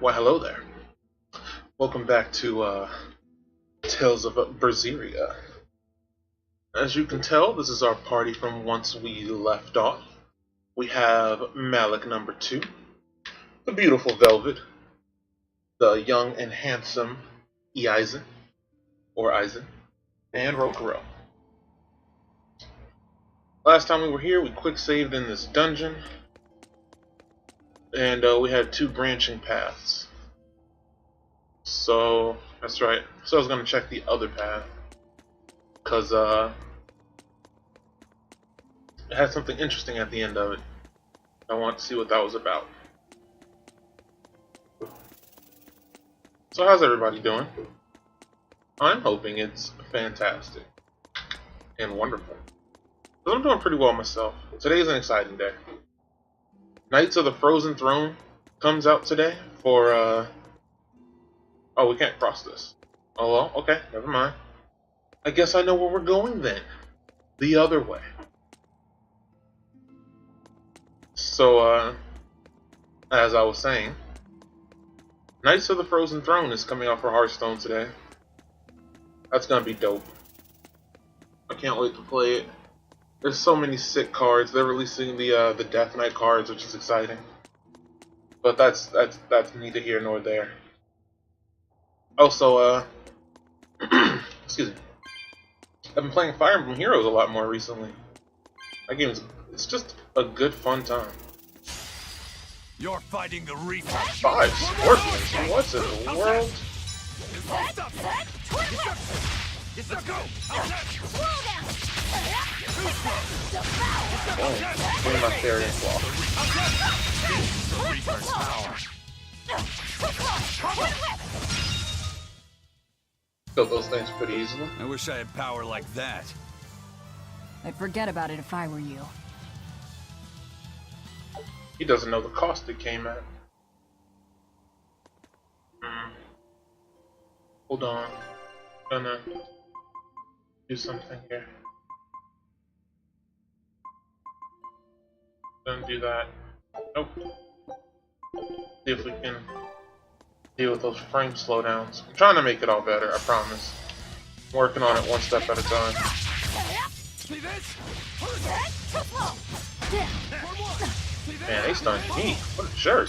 Why, hello there. Welcome back to Tales of Berseria. As you can tell, this is our party from once we left off. We have Malik number 2, the beautiful Velvet, the young and handsome Eisen, or Eisen, and Rokuro. Last time we were here, we quick saved in this dungeon, and we had 2 branching paths. So, that's right. So I was going to check the other path, because it had something interesting at the end of it. I want to see what that was about. So how's everybody doing? I'm hoping it's fantastic and wonderful. But I'm doing pretty well myself. Today's an exciting day. Knights of the Frozen Throne comes out today for oh, we can't cross this. Oh well, okay, never mind. I guess I know where we're going then. The other way. So, as I was saying, Knights of the Frozen Throne is coming out for Hearthstone today. That's gonna be dope. I can't wait to play it. There's so many sick cards. They're releasing the Death Knight cards, which is exciting. But that's neither here nor there. Also, excuse me. I've been playing Fire Emblem Heroes a lot more recently. That game it's just a good fun time. You're fighting the Reaper. 5 Scorpions? What in the world? Let's go! Oh, give me my fairy and claw. The Reaper's power. Kill those things pretty easily. I wish I had power like that. I'd forget about it if I were you. He doesn't know the cost it came at. Hold on. Gonna do something here. Gonna do that. Nope. See if we can deal with those frame slowdowns. I'm trying to make it all better, I promise. I'm working on it one step at a time. See this? Man, they stunned me. What a jerk.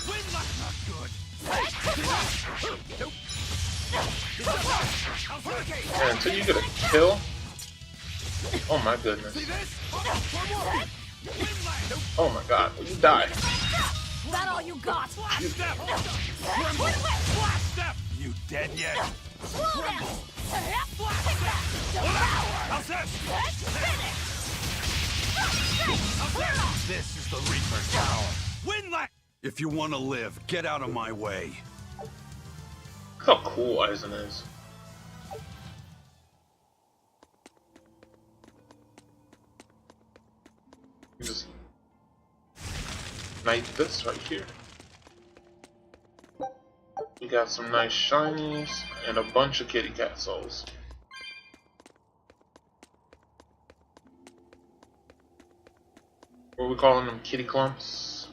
Man, until you get a kill. Oh my goodness. Oh my god, will you die? That all you got? You dead yet? This is the Reaper's power. Win that! If you want to live, get out of my way. Look how cool Eisen is. You just knight this right here. We got some nice shinies and a bunch of kitty cat souls. What are we calling them? Kitty clumps?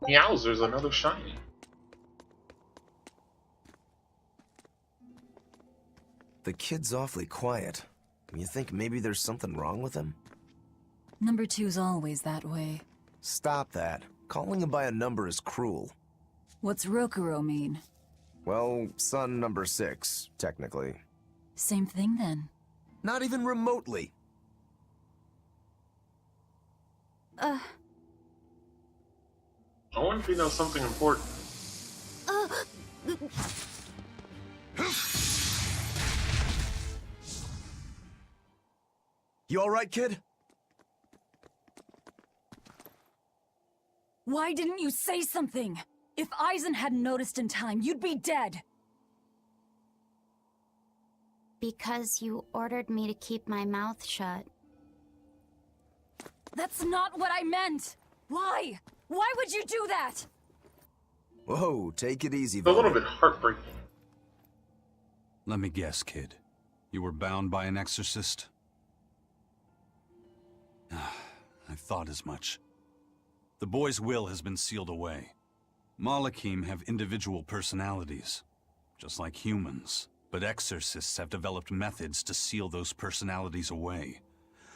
Meowser's another shiny. The kid's awfully quiet. You think maybe there's something wrong with him? Number 2's always that way. Stop that. Calling him by a number is cruel. What's Rokuro mean? Well, son number 6, technically. Same thing then. Not even remotely. I wonder if he knows something important. You alright, kid? Why didn't you say something? If Eisen hadn't noticed in time, you'd be dead. Because you ordered me to keep my mouth shut. That's not what I meant! Why? Why would you do that? Whoa, take it easy, It's a little Velvet. bit heartbreaking. Let me guess, kid. You were bound by an exorcist? I thought as much. The boy's will has been sealed away. Malakim have individual personalities, just like humans. But exorcists have developed methods to seal those personalities away,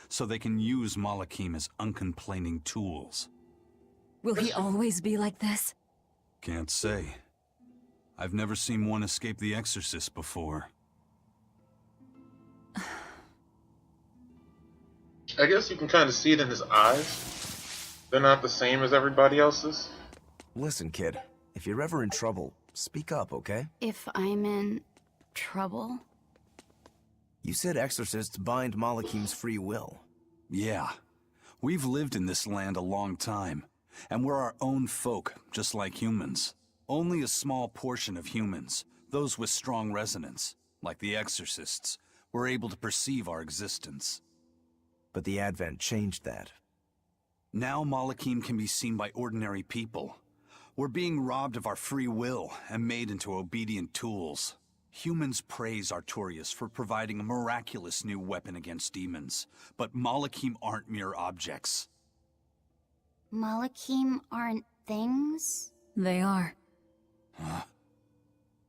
so they can use Malakim as uncomplaining tools. Will he always be like this? Can't say. I've never seen one escape the exorcist before. I guess you can kind of see it in his eyes. They're not the same as everybody else's. Listen, kid. If you're ever in trouble, speak up, okay? If I'm in trouble? You said exorcists bind Malakim's free will. Yeah. We've lived in this land a long time, and we're our own folk, just like humans. Only a small portion of humans, those with strong resonance, like the exorcists, were able to perceive our existence. But the Advent changed that. Now Malakim can be seen by ordinary people. We're being robbed of our free will and made into obedient tools. Humans praise Artorias for providing a miraculous new weapon against demons, but Malakim aren't mere objects. Malakim aren't things? They are.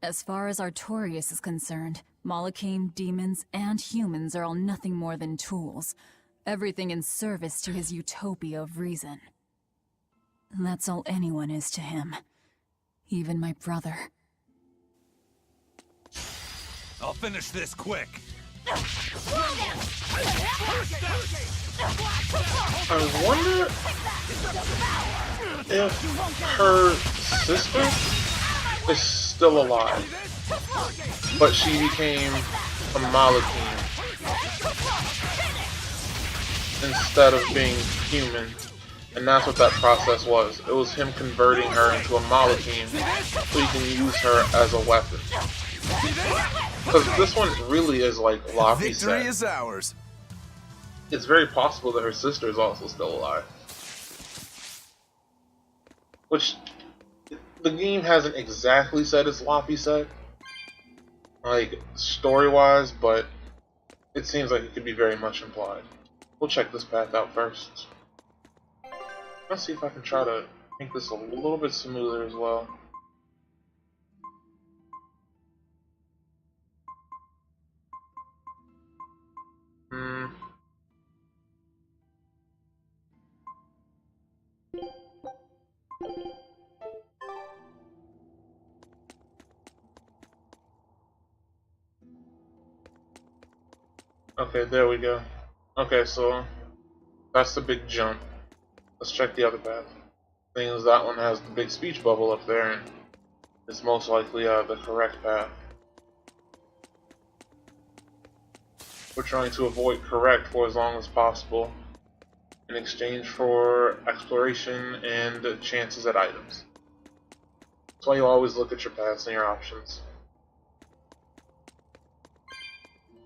As far as Artorias is concerned, Malakim, demons, and humans are all nothing more than tools. Everything in service to his utopia of reason. That's all anyone is to him. Even my brother. I'll finish this quick. I wonder if her sister is still alive, but she became a Malakim instead of being human, and that's what that process was. It was him converting her into a Malakim so he can use her as a weapon. Because this one really is like Loppy said. Victory is ours. It's very possible that her sister is also still alive. Which, the game hasn't exactly said as Loppy said. Like, story-wise, but it seems like it could be very much implied. We'll check this path out first. Let's see if I can try to make this a little bit smoother as well. Okay, there we go. Okay, so that's the big jump. Let's check the other path. Thing is, that one has the big speech bubble up there, and it's most likely the correct path. We're trying to avoid correct for as long as possible in exchange for exploration and chances at items. That's why you always look at your paths and your options.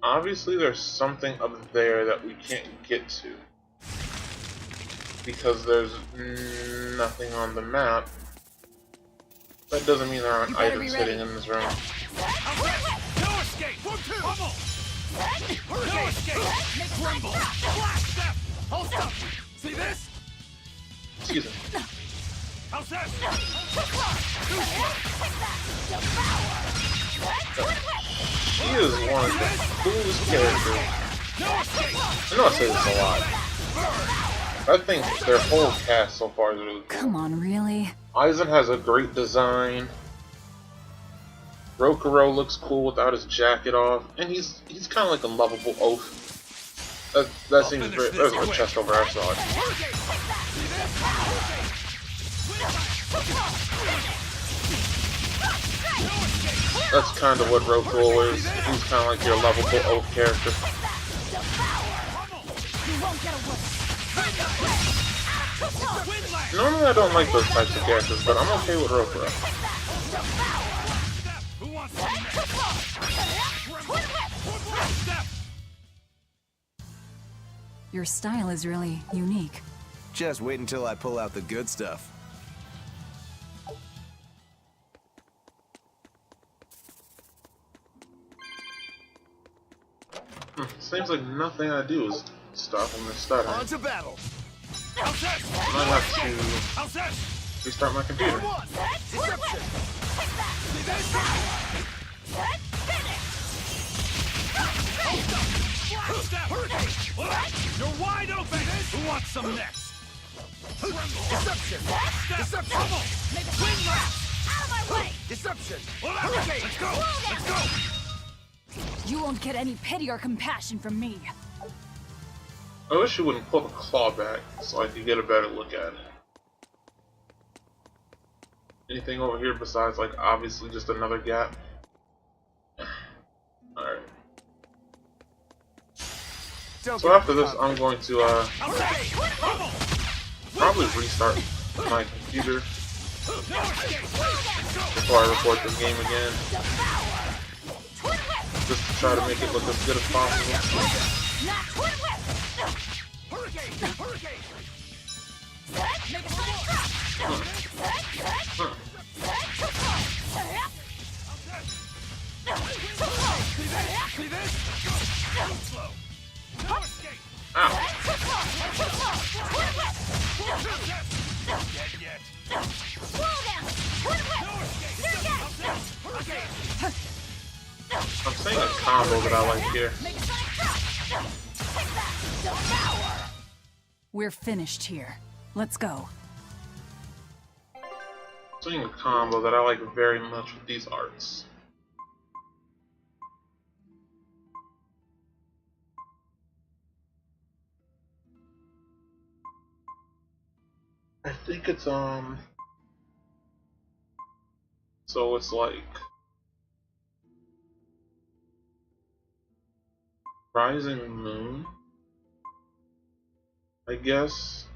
Obviously, there's something up there that we can't get to because there's nothing on the map. That doesn't mean there aren't items sitting in this room. No escape! Pummel! No escape! Crumble! Blast step! Hold up! See this? Excuse me. How's that? She is one of the coolest characters. I know I say this a lot. I think their whole cast so far is really cool. Come on, really? Aizen has a great design. Rokuro looks cool without his jacket off, and he's kind of like a lovable oaf. That seems very. There's a chest over. I saw it. That's kind of what Rokuro is. He's kind of like your lovable oaf character. Normally I don't like those types of characters, but I'm okay with Rokuro. Your style is really unique. Just wait until I pull out the good stuff. Seems like nothing I do is stopping the stutter. On to battle! might have to restart my computer. You're wide open! Who wants some next? Deception! Deception! Swing wrap! Out of my way! Deception! Let's go! Let's go! You won't get any pity or compassion from me. I wish you wouldn't pull the claw back so I could get a better look at it. Anything over here besides, like, obviously just another gap? Alright. So after this, I'm going to, probably restart my computer before I record this game again. Just to try to make it look as good as possible. Ow. I'm saying a combo that I like here. We're finished here. Let's go. I'm saying a combo that I like very much with these arts. I think it's so it's like Rising Moon, I guess.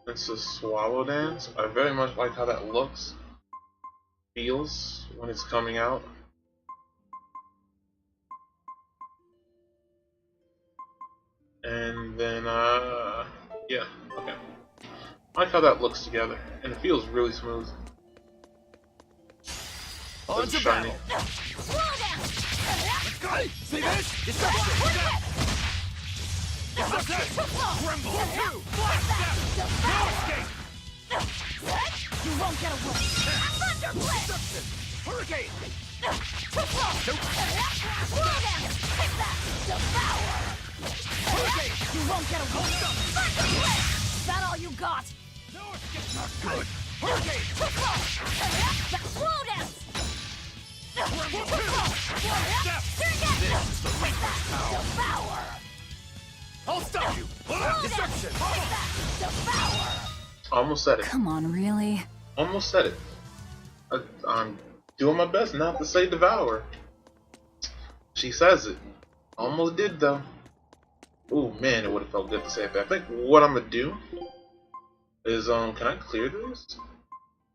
It's a swallow dance. I very much like how that looks, feels when it's coming out. And then yeah, okay. I like how that looks together, and it feels really smooth. On to shiny. battle. See this? Deception! Tremble! No escape! You won't get away. Deception! Hurricane! Hurricane! You won't get away. Is that all you got? No escape! Not good! Hurricane! Slow dance! This is the Reaper's power! I'll stop you! Deception! Almost said it. Come on, really? Almost said it. I'm doing my best not to say devour. She says it. Almost did though. Ooh man, it would have felt good to say it. I think what I'm gonna do is can I clear this?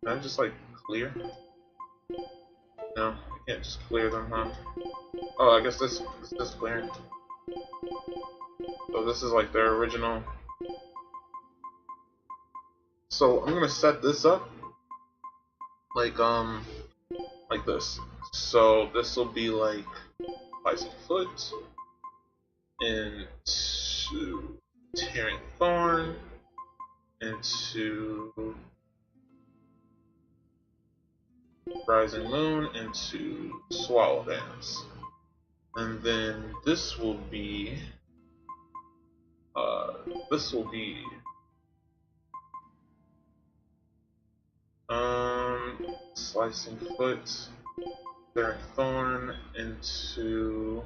Can I just like clear? No, I can't just clear them, huh? Oh, I guess this is clearing. So this is like their original. So I'm gonna set this up like this. So this will be like Spicy Foot into Tearing Thorn into Rising Moon into Swallow Dance. And then this will be Slicing Foot, Tearing Thorn into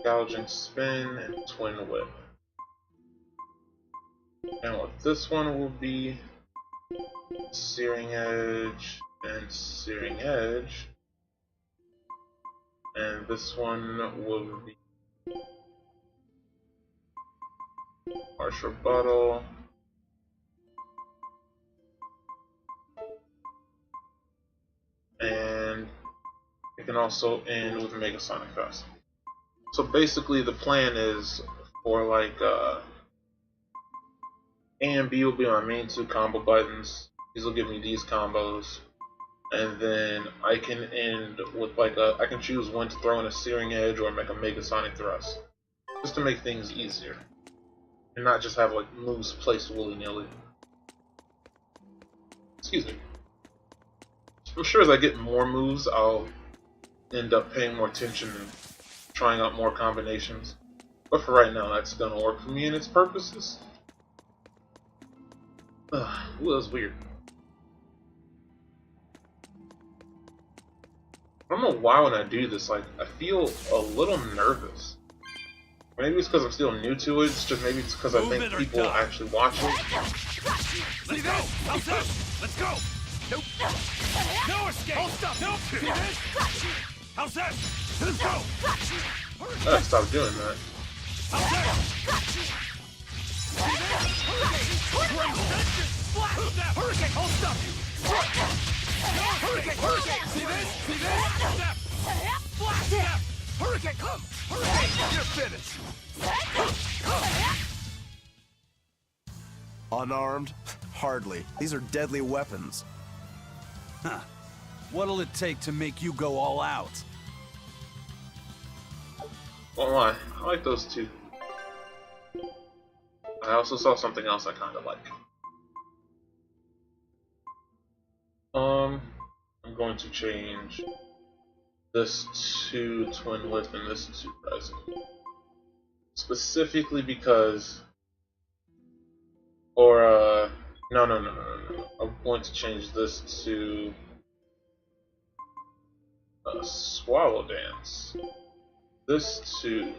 Gouging Spin and Twin Whip. And what this one will be, Searing Edge and Searing Edge. And this one will be Harsh Rebuttal. And it can also end with Mega Sonic Fest. So basically the plan is for like A and B will be my main two combo buttons. These will give me these combos. And then I can end with like I can choose when to throw in a Searing Edge or make a Mega Sonic Thrust. Just to make things easier. and not just have like moves placed willy-nilly. Excuse me. I'm sure as I get more moves, I'll end up paying more attention and trying out more combinations. But for right now, that's gonna work for me and its purposes. Well, that's weird. I don't know why when I do this, like, I feel a little nervous. Maybe it's because I'm still new to it. It's just maybe it's because I think people actually watch it. Let's go! Let's go! Nope. No escape! Hold up! Nope! See this? How's that? Let's go! I gotta stop doing that. How's that? Hurricane! Hold stop you! Hurricane! Hurricane! See this? See this? Step! Step! Hurricane! Come! Hurricane! You're finished! Unarmed? Hardly. These are deadly weapons. Huh. What'll it take to make you go all out? Won't lie, I like those two. I also saw something else I kind of like. I'm going to change this to Twin Whip and this to Rising. Specifically because, no. I'm going to change this to Swallow Dance. This to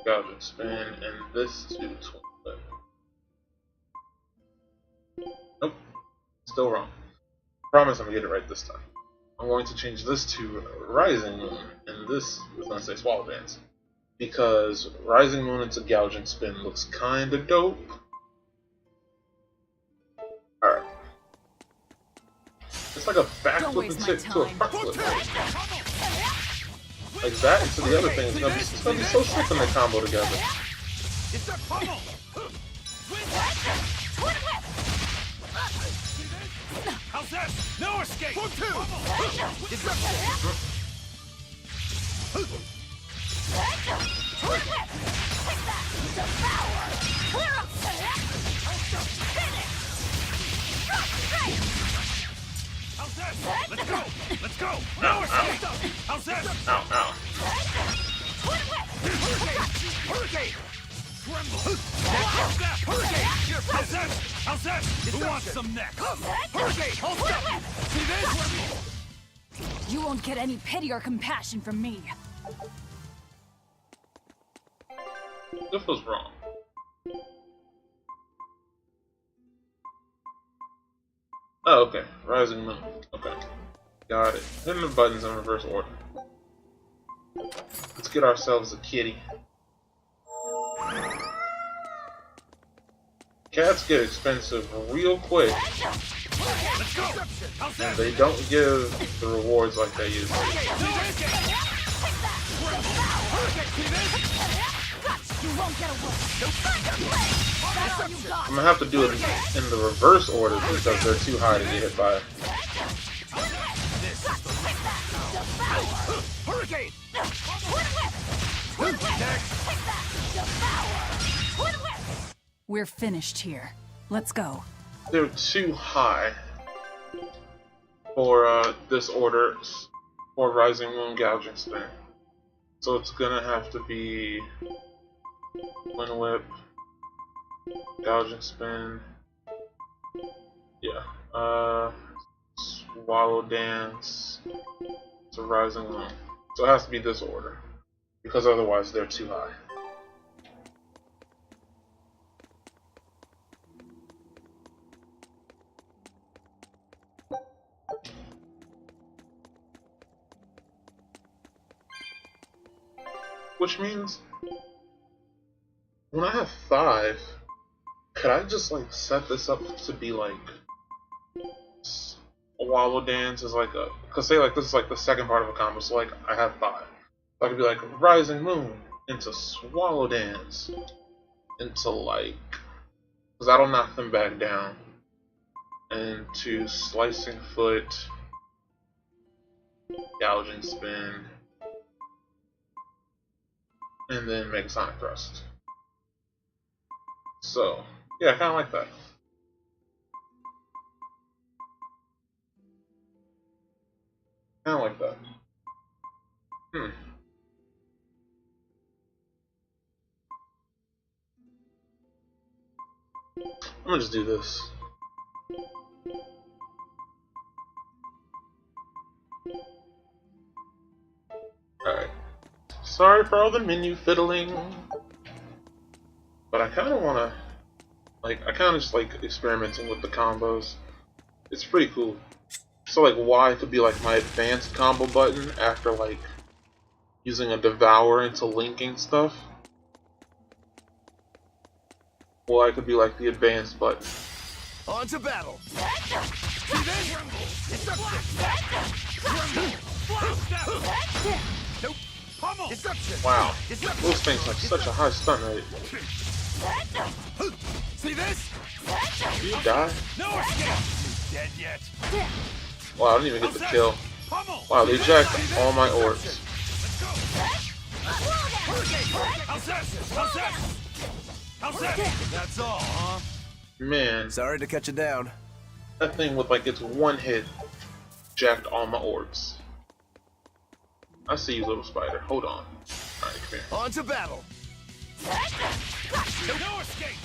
Gouging Spin, and this to Twin Whip. Nope, still wrong. Promise I'm gonna get it right this time. I'm going to change this to Rising Moon, and this is gonna say Swallow Dance. Because Rising Moon into Gouging Spin looks kinda dope. Alright. It's like a backflip and tip to a front flip. Like that into the other thing. It's gonna be so sick when they combo together. It's a pummel! How's that? No escape! 1, 2! It's a How's that? Let's go! Let's go! No escape! How's that? Ow, ow. Hurricane! Hurricane! Tremble! Snap! Hurricane! How's that? How's that? Who wants some next? Hurricane! Hold up! See this? You won't get any pity or compassion from me. This was wrong. Oh, okay. Rising Moon. Okay. Got it. Hitting the buttons in reverse order. Let's get ourselves a kitty. Cats get expensive real quick, Let's go! How's and that? they don't give the rewards like they used to. No escape! Hurricane! See this? You won't get away. That's all you got. I'm gonna have to do it in the reverse order because they're too high to get hit by. Hurricane! We're finished here. Let's go. They're too high for this order for Rising Moon Gouging Spin. So it's gonna have to be Twin Whip, Gouging Spin, yeah, Swallow Dance to Rising Moon. So it has to be this order, because otherwise they're too high. Which means, when I have 5, could I just like set this up to be like a Wallow Dance is like a, cause say like this is like the second part of a combo, so like I have 5. So I could be like Rising Moon into Swallow Dance into like, cause that'll knock them back down, and to Slicing Foot, Gouging Spin, and then Mega Sonic Thrust. So, yeah, I kind of like that. Kind of like that. I'm gonna just do this. Alright. Sorry for all the menu fiddling. But I kind of want to, like, I kind of just like experimenting with the combos. It's pretty cool. So, like, Y could be like my advanced combo button after, like, using a Devour into linking stuff. Y could be like the advanced button. On to battle! Wow, those things have such a high stun rate. See this? Did you die? No escape! Dead yet? Wow, I didn't even get the kill. Wow, they jacked all my orbs. That's all, huh? Man, Sorry to cut you down. that thing with like its one hit jacked all my orbs. I see you, little spider. Hold on. Alright, come here. On to battle! No escape!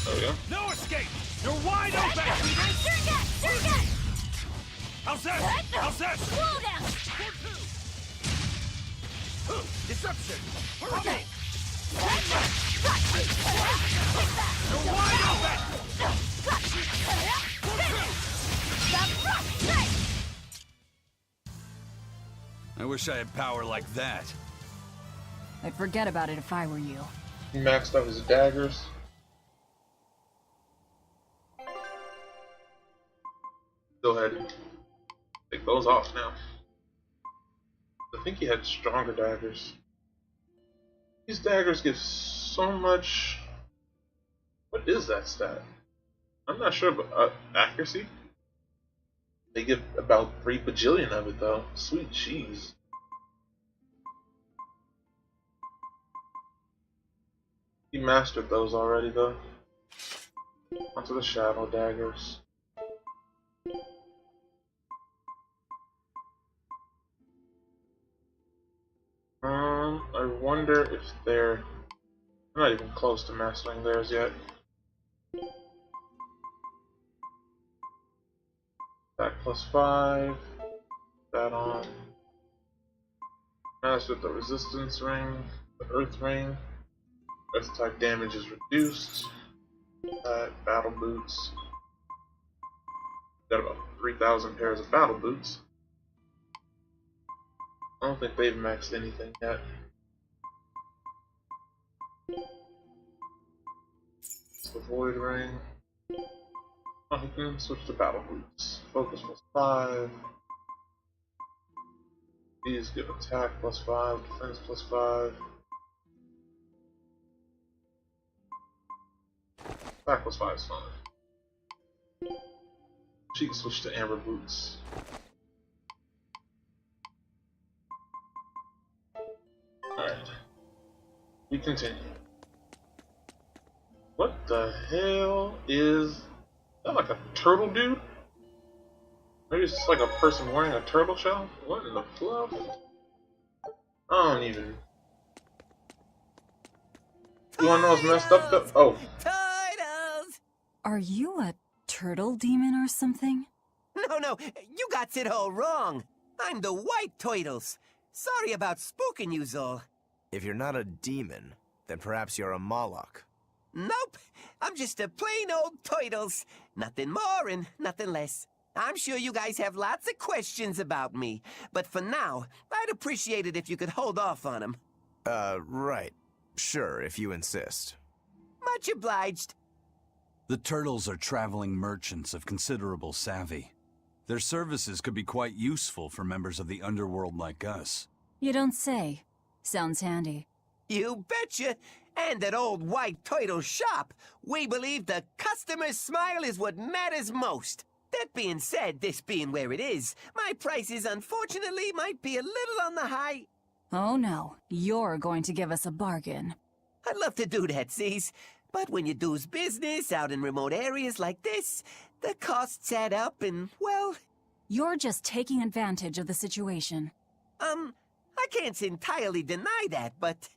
There we go. No escape! You're wide open! How's that? How's that? Deception! Okay. You're wide open! I wish I had power like that. I'd forget about it if I were you. He maxed out his daggers. Go ahead and take those off now. I think he had stronger daggers. These daggers give so much. What is that stat? I'm not sure, but accuracy? They give about 3 bajillion of it though. Sweet cheese. He mastered those already though. Onto the shadow daggers. I wonder if they're... I'm not even close to mastering theirs yet. Attack +5. That on. Mastered the resistance ring, the earth ring. Earth type damage is reduced. Battle boots. Got about 3,000 pairs of battle boots. I don't think they've maxed anything yet. It's the void ring. Oh, he can switch to battle boots. Focus +5. These give attack +5, defense +5. Attack +5 is fine. She can switch to amber boots. Alright. We continue. What the hell is that? Like a turtle dude? Maybe it's just like a person wearing a turtle shell? What in the fluff? I don't even. You wanna know what's messed up though? Oh. Turtles! Are you a turtle demon or something? No, you got it all wrong. I'm the White Turtles. Sorry about spooking you, Zol. If you're not a demon, then perhaps you're a Moloch. Nope, I'm just a plain old Turtles. Nothing more and nothing less. I'm sure you guys have lots of questions about me, but for now, I'd appreciate it if you could hold off on them. Right. Sure, if you insist. Much obliged. The turtles are traveling merchants of considerable savvy. Their services could be quite useful for members of the underworld like us. You don't say. Sounds handy. You betcha. And at old White Turtle shop, we believe the customer's smile is what matters most. That being said, this being where it is, my prices unfortunately might be a little on the high. Oh no, you're going to give us a bargain. I'd love to do that, C's. But when you do's business out in remote areas like this, the costs add up and, well... You're just taking advantage of the situation. I can't entirely deny that, but...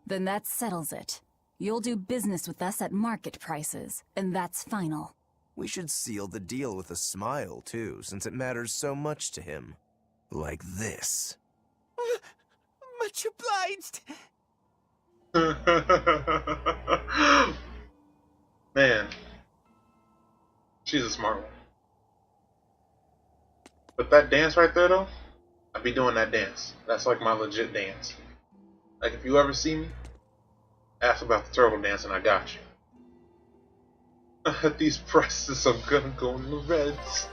Then that settles it. You'll do business with us at market prices, and that's final. We should seal the deal with a smile, too, since it matters so much to him. Like this. Much obliged. Man, she's a smart one. But that dance right there, though, I be doing that dance. That's like my legit dance. Like, if you ever see me, ask about the turtle dance and I got you. At these prices, I'm gonna go in the reds.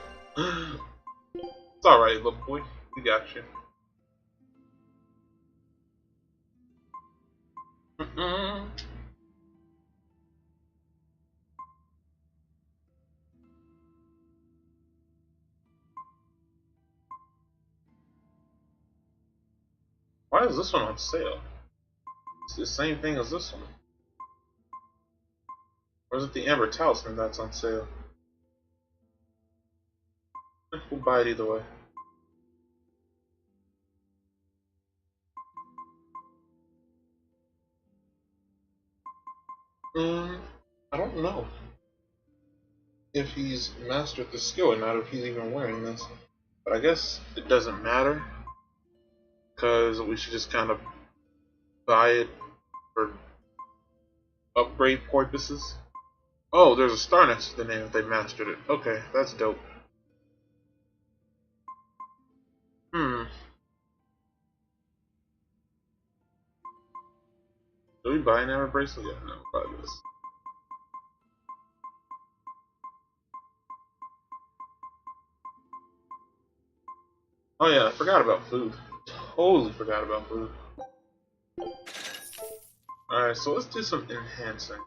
It's alright, little boy. We got you. Why is this one on sale? It's the same thing as this one. Or is it the Amber Talisman that's on sale? We'll buy it either way. I don't know if he's mastered the skill or not, if he's even wearing this. But I guess it doesn't matter, because we should just kind of buy it for upgrade purposes. Oh, there's a star next to the name if they mastered it. Okay, that's dope. Do we buy an Amber Bracelet? Yeah, no, buy this. Oh yeah, I forgot about food. Totally forgot about food. Alright, so let's do some enhancing.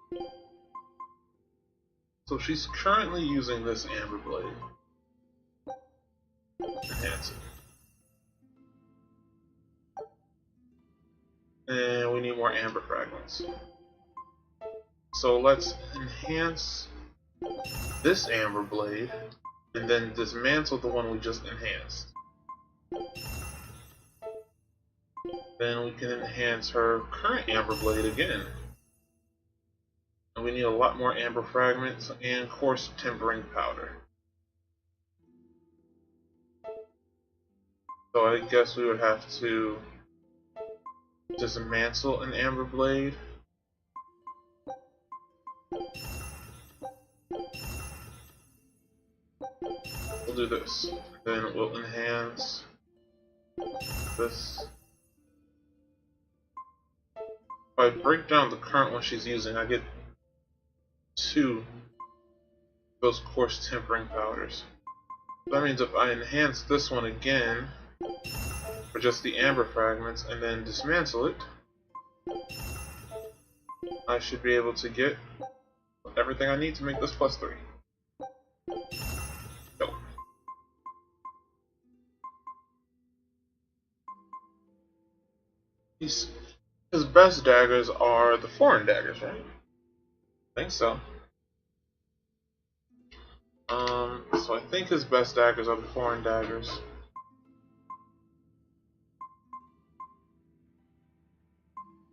So she's currently using this Amber Blade. Enhancing. And we need more Amber Fragments. So let's enhance this Amber Blade, and then dismantle the one we just enhanced. Then we can enhance her current Amber Blade again. And we need a lot more Amber Fragments and coarse tempering powder. So I guess we would have to dismantle an Amber Blade. We'll do this. Then we'll enhance this. If I break down the current one she's using, I get 2 of those coarse tempering powders. That means if I enhance this one again for just the Amber Fragments and then dismantle it, I should be able to get everything I need to make this +3. Go. His best daggers are the foreign daggers, right? I think so. So I think his best daggers are the foreign daggers.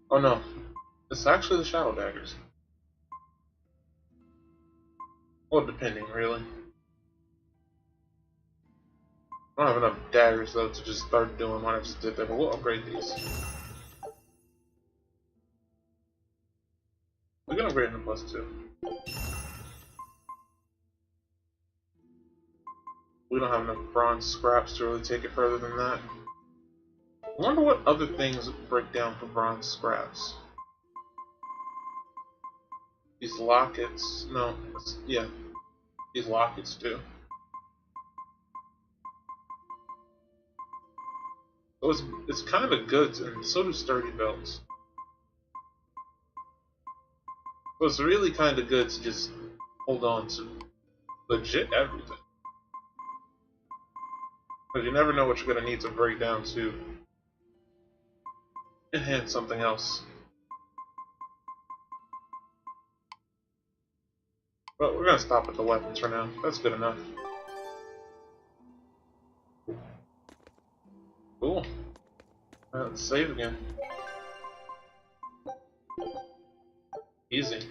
Oh no, it's actually the shadow daggers. Well, depending, really. I don't have enough daggers though to just start doing what I just did there, but we'll upgrade these. We can upgrade them to +2. We don't have enough bronze scraps to really take it further than that. I wonder what other things break down for bronze scraps. These lockets, no, yeah, these lockets too. So it's kind of good, and so do sturdy belts. So it's really kind of good to just hold on to legit everything. Because you never know what you're going to need to break down to enhance something else. But we're going to stop at the weapons for now. That's good enough. Cool. Let's save again. Easy.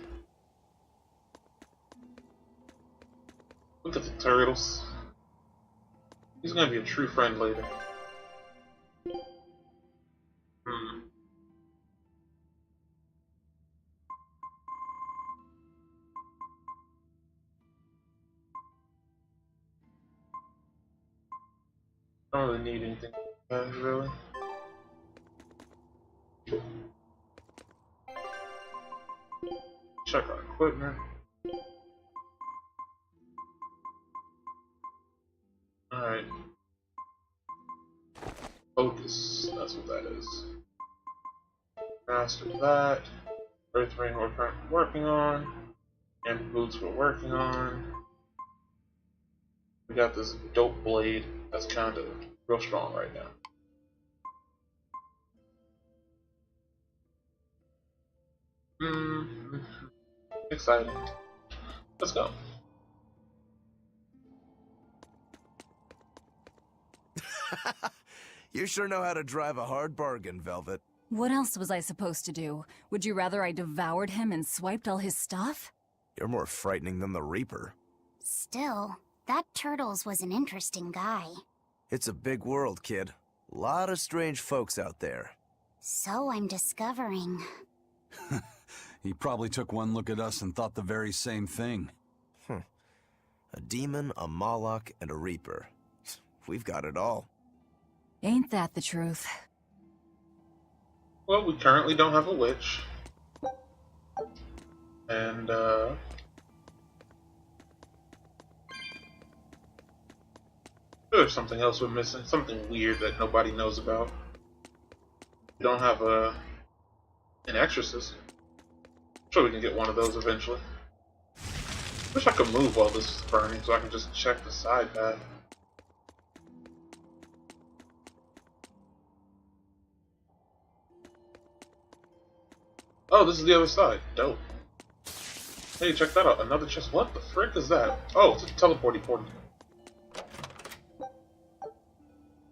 Look at the turtles. He's gonna be a true friend later. I don't really need anything really. Check our equipment. Alright. Focus, that's what that is. Master that. Earth Ring we're currently working on. And boots we're working on. We got this dope blade that's kind of real strong right now. Exciting. Let's go. You sure know how to drive a hard bargain, Velvet. What else was I supposed to do? Would you rather I devoured him and swiped all his stuff? You're more frightening than the Reaper. Still, that Turtles was an interesting guy. It's a big world, kid. Lot of strange folks out there. So I'm discovering. He probably took one look at us and thought the very same thing. A demon, a Moloch, and a Reaper. We've got it all. Ain't that the truth? Well, we currently don't have a witch. And, there's something else we're missing. Something weird that nobody knows about. We don't have an exorcist. I'm sure we can get one of those eventually. Wish I could move while this is burning so I can just check the side path. Oh, this is the other side. Dope. Hey, check that out. Another chest. What the frick is that? Oh, it's a teleporty portal.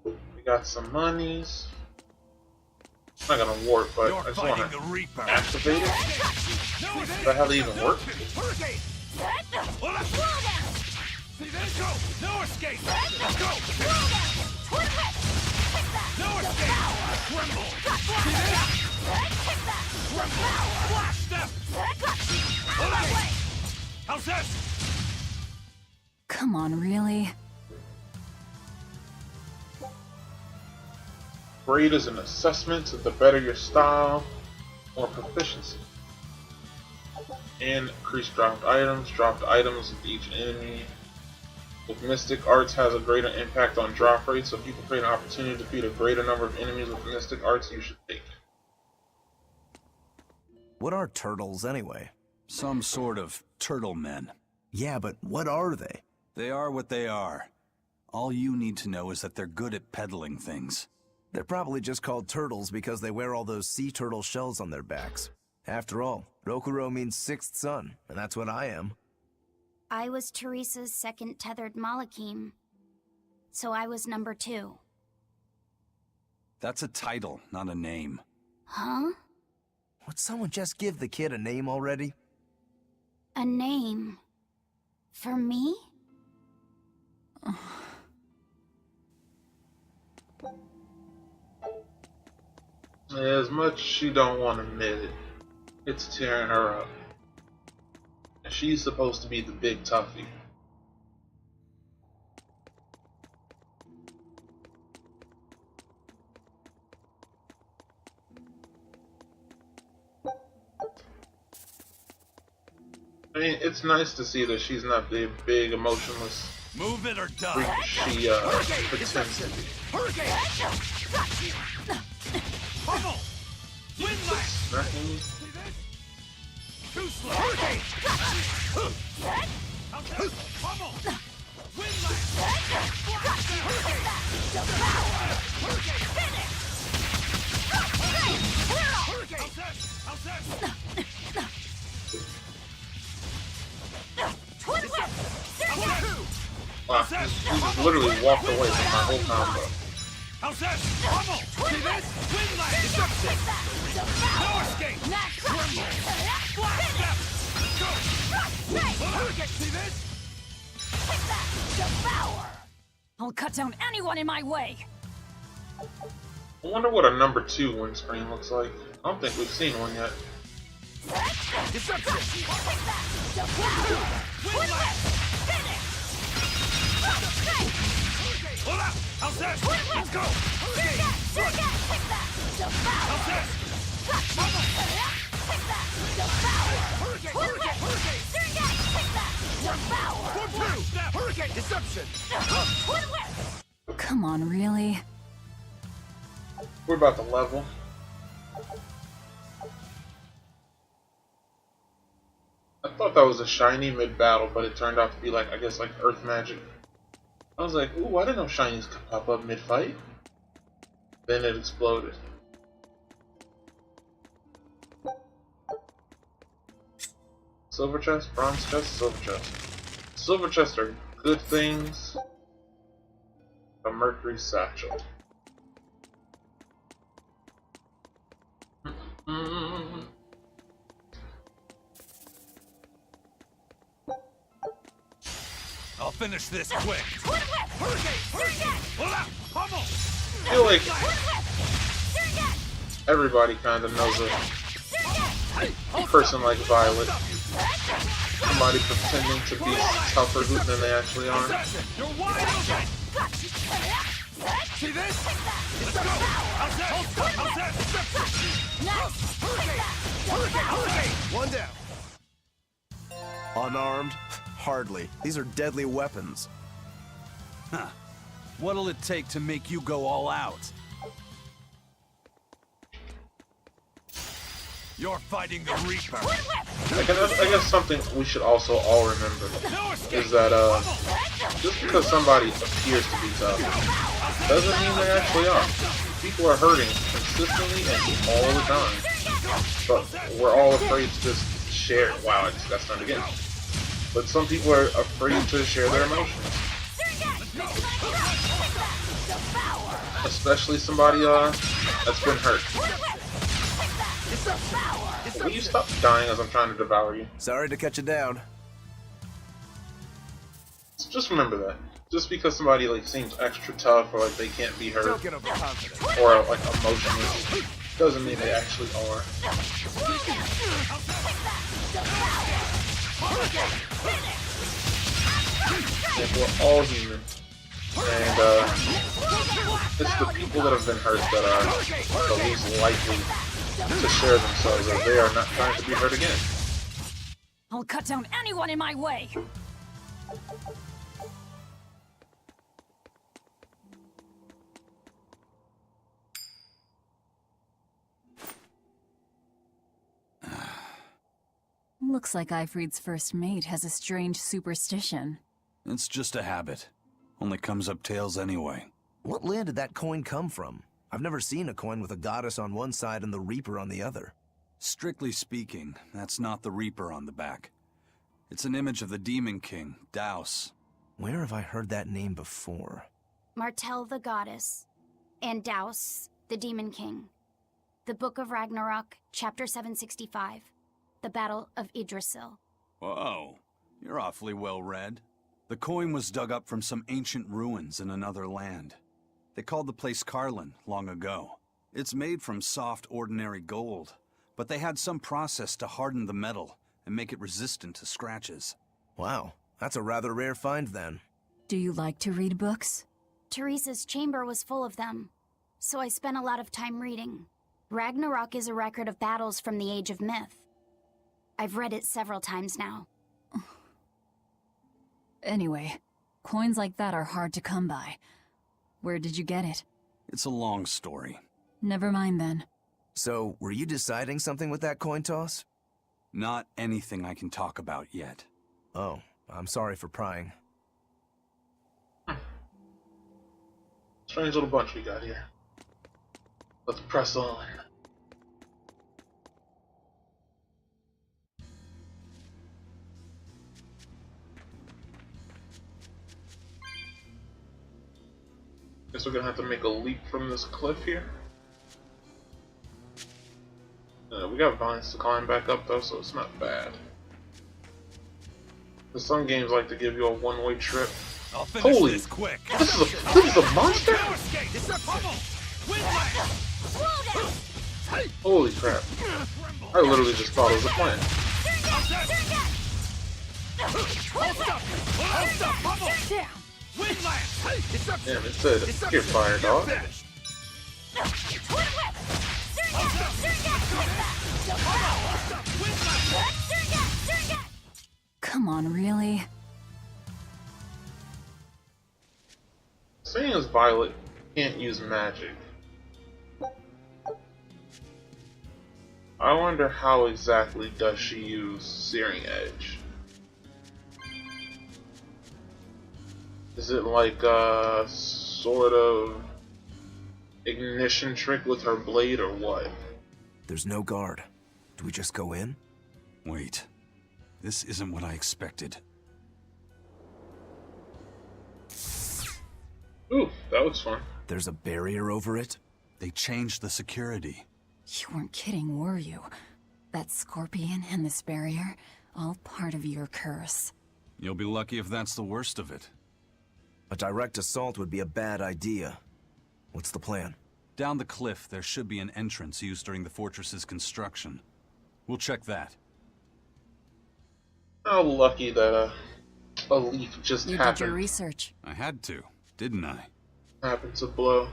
We got some monies. I'm not gonna warp, but I just wanna activate it. Does that how they even work? No escape! Let's go! No escape! Tremble! See this? Tremble! Flash step! How's this? Come on, really? Grade is an assessment to the better your style or proficiency. And increase dropped items. Dropped items with each enemy. With Mystic Arts has a greater impact on drop rate, so if you can create an opportunity to defeat a greater number of enemies with Mystic Arts, you should take it. What are turtles, anyway? Some sort of turtle men. Yeah, but what are they? They are what they are. All you need to know is that they're good at peddling things. They're probably just called turtles because they wear all those sea turtle shells on their backs. After all, Rokuro means sixth son, and that's what I am. I was Teresa's second tethered Malakim. So I was number 2. That's a title, not a name. Huh? Would someone just give the kid a name already? A name? For me? As much as she don't want to admit it, it's tearing her up. And she's supposed to be the big toughie. I mean, it's nice to see that she's not the big, emotionless Move it or die. freak she pretends to be. Hurricane! Pummel! Windlash! Smacking. See this? Too slow! Hurricane! How's that? Pummel! Wow, he just literally walked away from my whole combo. How's that? Pummel! See this? Wind lash! Deception! No escape! Tremble! Flash step! Go! See this? I'll cut down anyone in my way! I wonder what a number 2 win screen looks like. I don't think we've seen one yet. Deception! Wind lash! Hold up! How's that? Let's go! How's that? Hurricane! Deception! Come on, really? We're about to level. I thought that was a shiny mid-battle, but it turned out to be like, I guess, like earth magic. I was like, ooh, I didn't know shinies could pop up mid-fight. Then it exploded. Silver chest, bronze chest, silver chest. Silver chests are good things. A mercury satchel. I'll finish this quick. Hold up! Pummel! I feel like everybody kind of knows a person like Violet. Somebody pretending to be tougher than they actually are. You're wide open! See this? Let's go! How's that? How's that? Hurricane! One down. Unarmed? Hardly. These are deadly weapons. Huh. What'll it take to make you go all out? You're fighting the Reaper. I guess something we should also all remember is that just because somebody appears to be tough doesn't mean they actually are. People are hurting consistently and all the time, but we're all afraid to just share. Wow, I just got stunned again. But some people are afraid to share their emotions, especially somebody that's been hurt. Will you stop dying as I'm trying to devour you? Sorry to cut you down. Just remember that. Just because somebody like seems extra tough or like they can't be hurt Don't get overconfident. or like emotionless doesn't mean they actually are. And we're all human. And it's the people that have been hurt that are the least likely to share themselves, as they are not trying to be hurt again. I'll cut down anyone in my way! Looks like Ifrid's first mate has a strange superstition. It's just a habit. Only comes up tails anyway. What land did that coin come from? I've never seen a coin with a goddess on one side and the Reaper on the other. Strictly speaking, that's not the Reaper on the back. It's an image of the Demon King, Daus. Where have I heard that name before? Martel the goddess, and Daus the demon king. The Book of Ragnarok, chapter 765. The Battle of Yggdrasil. Whoa, you're awfully well read. The coin was dug up from some ancient ruins in another land. They called the place Carlin long ago. It's made from soft, ordinary gold, but they had some process to harden the metal and make it resistant to scratches. Wow, that's a rather rare find then. Do you like to read books? Teresa's chamber was full of them, so I spent a lot of time reading. Ragnarok is a record of battles from the Age of Myth. I've read it several times now. Anyway, coins like that are hard to come by. Where did you get it? It's a long story. Never mind then. So, were you deciding something with that coin toss? Not anything I can talk about yet. Oh, I'm sorry for prying. Strange little bunch we got here. Let's press on. Guess we're gonna have to make a leap from this cliff here. We got vines to climb back up though, so it's not bad. But some games like to give you a one-way trip. I'll finish Holy! this quick. This is a monster? Power skate! It's a bubble! Windlass! Holy crap! I literally just thought it was a plant. Hold up! Bubble! Windlass! It's up! Damn, it said, "You're fired, dog." Finished! Come on, really? Seeing as Violet can't use magic, I wonder how exactly does she use Searing Edge? Is it like a sort of ignition trick with her blade or what? There's no guard. Do we just go in? Wait. This isn't what I expected. Ooh, that looks fun. There's a barrier over it? They changed the security. You weren't kidding, were you? That scorpion and this barrier, all part of your curse. You'll be lucky if that's the worst of it. A direct assault would be a bad idea. What's the plan? Down the cliff, there should be an entrance used during the fortress's construction. We'll check that. How lucky that a leaf just You did your happened research. I had to, didn't I? to blow.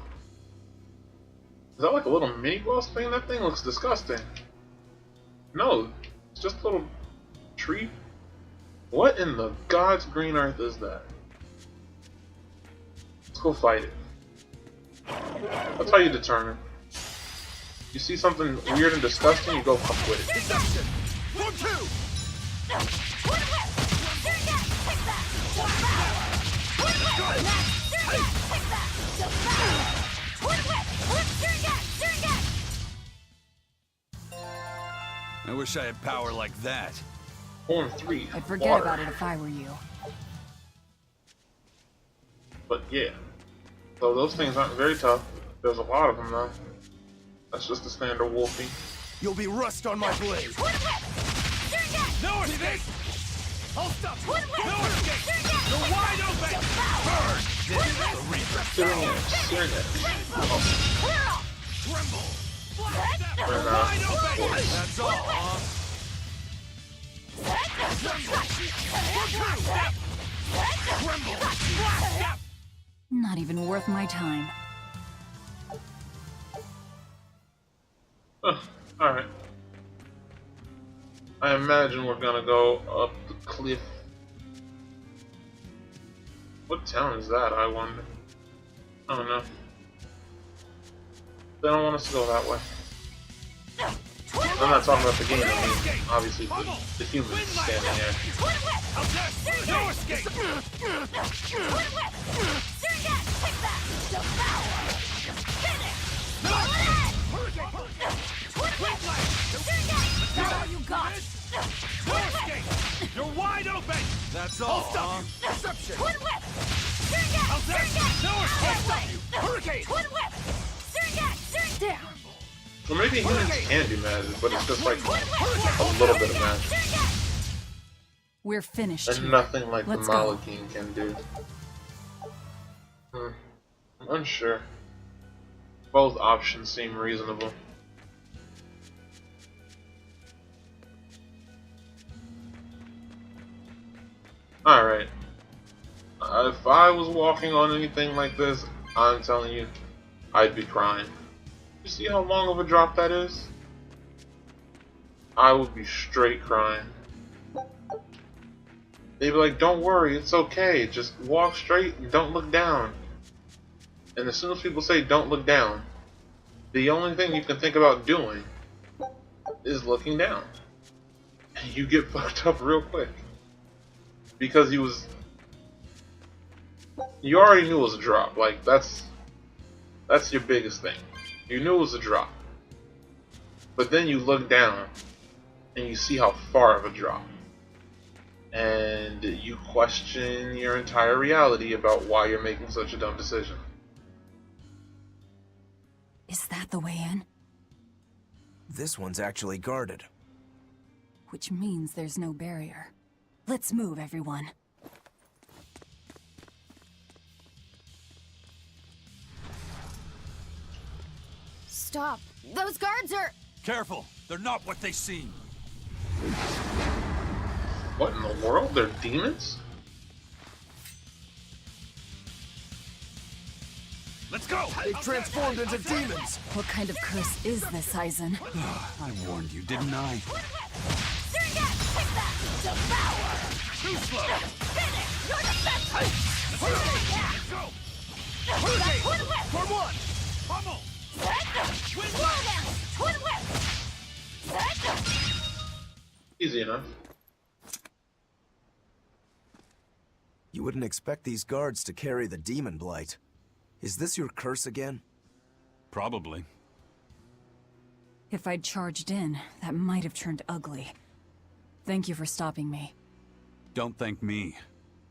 Is that like a little mini boss thing? That thing looks disgusting. No, it's just a little tree. What in the God's green earth is that? Let's go fight it. That's how you determine. You see something weird and disgusting, you go fuck with it. Deception! 1-2! I wish I had power like that. Form 3. I'd forget water. about it if I were you. But yeah. So those things aren't very tough. There's a lot of them though. That's just the standard wolfie. You'll be rust on my blade! No escape! Hold up! No escape! You're wide open! Burn! This is the reaper! Searing Edge. Oh, Tremble! we're Wide not. open! That's all, huh? Tremble! Not even worth my time. Alright. I imagine we're gonna go up the cliff. What town is that, I wonder? I don't know. They don't want us to go that way. I'm not talking about the game, I mean, obviously the humans standing there. No escape! You got it. No escape! You're wide open! That's all, I'll stop you! Deception! How's that? No escape! Hurricane! Down. Well, maybe humans can do magic, but it's just like a little bit of magic. We're finished And here. nothing like Let's the go. Malachine can do. I'm unsure. Both options seem reasonable. Alright. If I was walking on anything like this, I'm telling you, I'd be crying. You see how long of a drop that is? I would be straight crying. They'd be like, don't worry, it's okay, just walk straight and don't look down. And as soon as people say don't look down, the only thing you can think about doing is looking down. And you get fucked up real quick. Because you already knew it was a drop, like, that's That's your biggest thing. You knew it was a drop. But then you look down and you see how far of a drop. And you question your entire reality about why you're making such a dumb decision. Is that the way in? This one's actually guarded. Which means there's no barrier. Let's move, everyone. Stop. Those guards are... Careful, they're not what they seem. What in the world? They're demons? Let's go! They transformed into demons! What kind of curse is this, Aizen? I warned you, didn't I? Too slow! Let's go! For one! Pummel! Easy enough. You wouldn't expect these guards to carry the demon blight. Is this your curse again? Probably. If I'd charged in, that might have turned ugly. Thank you for stopping me. Don't thank me.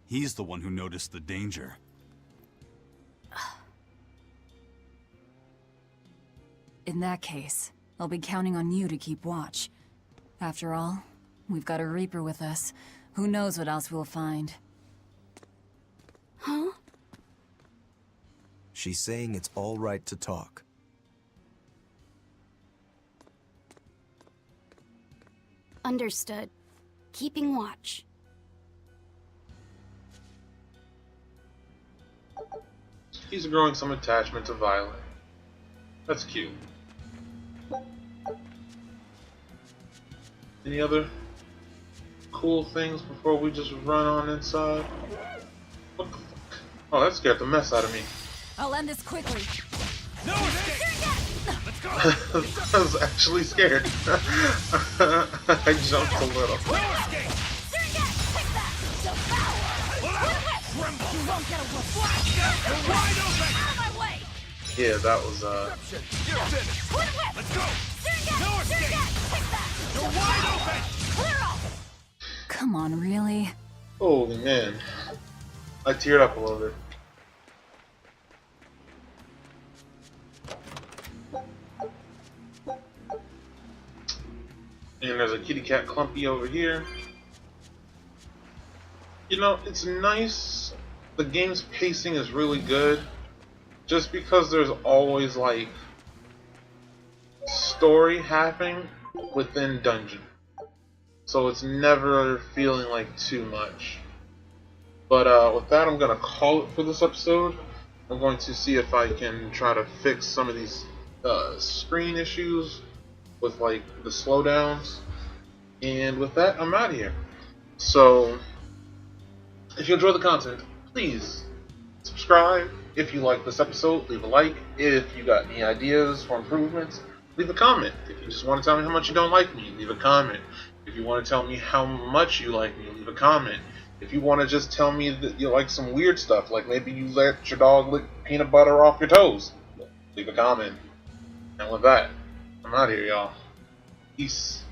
He's the one who noticed the danger. In that case, I'll be counting on you to keep watch. After all, we've got a Reaper with us. Who knows what else we'll find. Huh? She's saying it's all right to talk. Understood. Keeping watch. He's growing some attachment to Violet. That's cute. Any other cool things before we just run on inside? What the fuck? Oh, that scared the mess out of me. I'll end this quickly. No escape! Let's go! I was actually scared. I jumped a little. No escape! Tremble! You won't get away. You're wide open! Out of my way! Yeah, that was You're finished! Let's go! No escape! You're wide open! Clear off! Come on, really? holy man. I teared up a little bit. And there's a kitty cat clumpy over here. You know, it's nice. The game's pacing is really good. Just because there's always like story happening within dungeon. So it's never feeling like too much. But with that, I'm going to call it for this episode. I'm going to see if I can try to fix some of these screen issues with like the slowdowns. And with that, I'm out of here. So if you enjoy the content, please subscribe. If you like this episode, leave a like. If you got any ideas for improvements, leave a comment. If you just want to tell me how much you don't like me, leave a comment. If you want to tell me how much you like me, leave a comment. If you want to just tell me that you like some weird stuff, like maybe you let your dog lick peanut butter off your toes, leave a comment. And with that, I'm out of here, y'all. Peace.